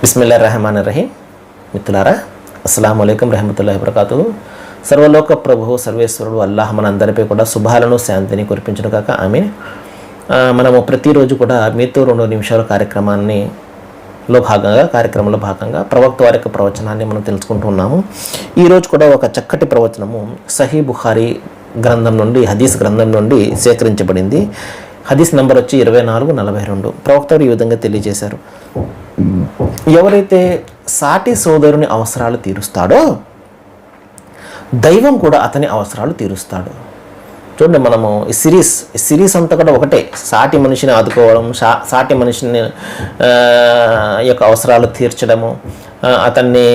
బిస్మిల్లాహిర్రహమానిర్రహీం. మిత్రులారా, అస్సలాము అలైకుం రహమతుల్లాహి వబరకాతుహు. సర్వలోక ప్రభువు సర్వేశ్వరుడు అల్లాహ్ మనందరిపై కూడా శుభాలను శాంతిని కురిపించును కాక ఆమీన్. మనము ప్రతిరోజు కూడా మీతో 2 నిమిషాల కార్యక్రమంలో భాగంగా ప్రవక్త వారి యొక్క ప్రవచనాన్ని మనం తెలుసుకుంటూ ఉన్నాము. ఈరోజు కూడా ఒక చక్కటి ప్రవచనము సహీ బుఖారీ గ్రంథం నుండి, హదీస్ గ్రంథం నుండి సేకరించబడింది. హదీస్ నంబర్ వచ్చి 2442. ప్రవక్త వారు ఈ విధంగా తెలియజేశారు: ఎవరైతే సాటి సోదరుని అవసరాలు తీరుస్తాడో దైవం కూడా అతని అవసరాలు తీరుస్తాడు. చూడండి, మనము ఈ సిరీస్ అంతా కూడా ఒకటే. సాటి మనిషిని ఆదుకోవడం, సాటి మనిషిని యొక్క అవసరాలు తీర్చడము, అతన్ని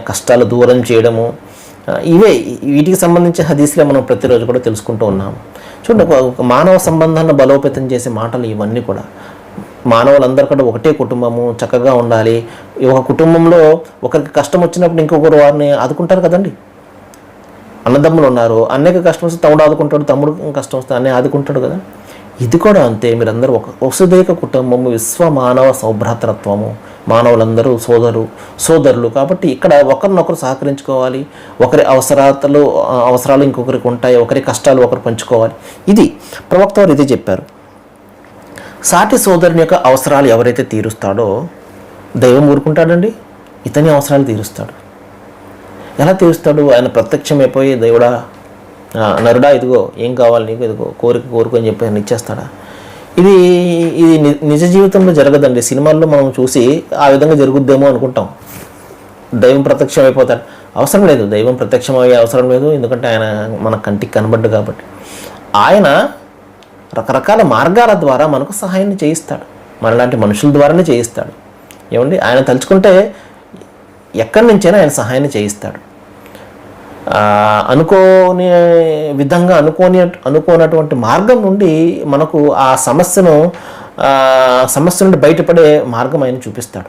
కష్టాలు దూరం చేయడము, వీటికి సంబంధించిన హదీస్లే మనం ప్రతిరోజు కూడా తెలుసుకుంటూ ఉన్నాము. చూడండి, ఒక మానవ సంబంధాన్ని బలోపేతం చేసే మాటలు ఇవన్నీ కూడా. మానవులందరూ కూడా ఒకటే కుటుంబము, చక్కగా ఉండాలి. ఒక కుటుంబంలో ఒకరికి కష్టం వచ్చినప్పుడు ఇంకొకరు వారిని ఆదుకుంటారు కదండి. అన్నదమ్ములు ఉన్నారు, అన్నయ్యకి కష్టం వస్తే తమ్ముడు ఆదుకుంటాడు, తమ్ముడు కష్టం వస్తే అన్నయ్య ఆదుకుంటాడు కదా. ఇది కూడా అంతే. మీరందరూ ఒక వసుదైక కుటుంబము, విశ్వ మానవ సౌభ్రాతృత్వము, మానవులందరూ సోదరులు. కాబట్టి ఇక్కడ ఒకరినొకరు సహకరించుకోవాలి. ఒకరి అవసరాలు ఇంకొకరికి ఉంటాయి, ఒకరి కష్టాలు ఒకరు పంచుకోవాలి. ఇది ప్రవక్త వారు ఇదే చెప్పారు. సాటి సోదరుని యొక్క అవసరాలు ఎవరైతే తీరుస్తాడో దైవం ఊరుకుంటాడండి, ఇతని అవసరాలు తీరుస్తాడు. ఎలా తీరుస్తాడు? ఆయన ప్రత్యక్షమైపోయి దేవుడా, నరుడా, ఇదిగో ఏం కావాలి నీకు, ఇదిగో కోరుకు అని చెప్పి ఆయన ఇచ్చేస్తాడా? ఇది నిజ జీవితంలో జరగదండి. సినిమాల్లో మనం చూసి ఆ విధంగా జరుగుద్దేమో అనుకుంటాం. దైవం ప్రత్యక్షం అయిపోతాడు. అవసరం లేదు, దైవం ప్రత్యక్షం అయ్యే అవసరం లేదు. ఎందుకంటే ఆయన మన కంటికి కనబడ్డు కాబట్టి. ఆయన రకరకాల మార్గాల ద్వారా మనకు సహాయాన్ని చేయిస్తాడు. మనలాంటి మనుషుల ద్వారానే చేయిస్తాడు. ఏమండి, ఆయన తలుచుకుంటే ఎక్కడి నుంచైనా ఆయన సహాయాన్ని చేయిస్తాడు. అనుకోని విధంగా అనుకోనటువంటి మార్గం నుండి మనకు ఆ సమస్య నుండి బయటపడే మార్గం ఆయన చూపిస్తాడు.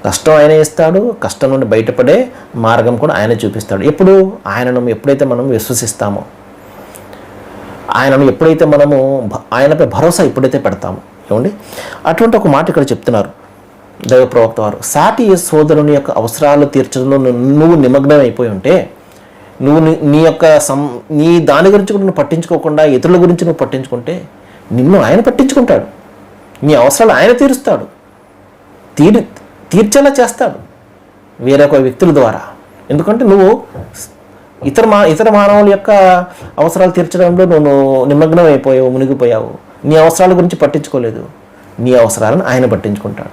కష్టం ఆయన ఇస్తాడు, కష్టం నుండి బయటపడే మార్గం కూడా ఆయన చూపిస్తాడు. ఎప్పుడైతే మనం విశ్వసిస్తామో, ఆయనను ఎప్పుడైతే మనము ఆయనపై భరోసా ఎప్పుడైతే పెడతామో. ఏమండి, అటువంటి ఒక మాట ఇక్కడ చెప్తున్నారు దైవ ప్రవక్త వారు. సాటి సోదరుని యొక్క అవసరాలు తీర్చడంలో నువ్వు నిమగ్నం అయిపోయి ఉంటే, నువ్వు నీ దాని గురించి కూడా నువ్వు పట్టించుకోకుండా ఇతరుల గురించి నువ్వు పట్టించుకుంటే నిన్ను ఆయన పట్టించుకుంటాడు. నీ అవసరాలు ఆయన తీరుస్తాడు, తీర్చేలా చేస్తాడు వేరొక వ్యక్తుల ద్వారా. ఎందుకంటే నువ్వు ఇతర మానవుల యొక్క అవసరాలు తీర్చడంలో నువ్వు నిమగ్నం అయిపోయావు, మునిగిపోయావు. నీ అవసరాల గురించి పట్టించుకోలేదు. నీ అవసరాలను ఆయన పట్టించుకుంటాడు.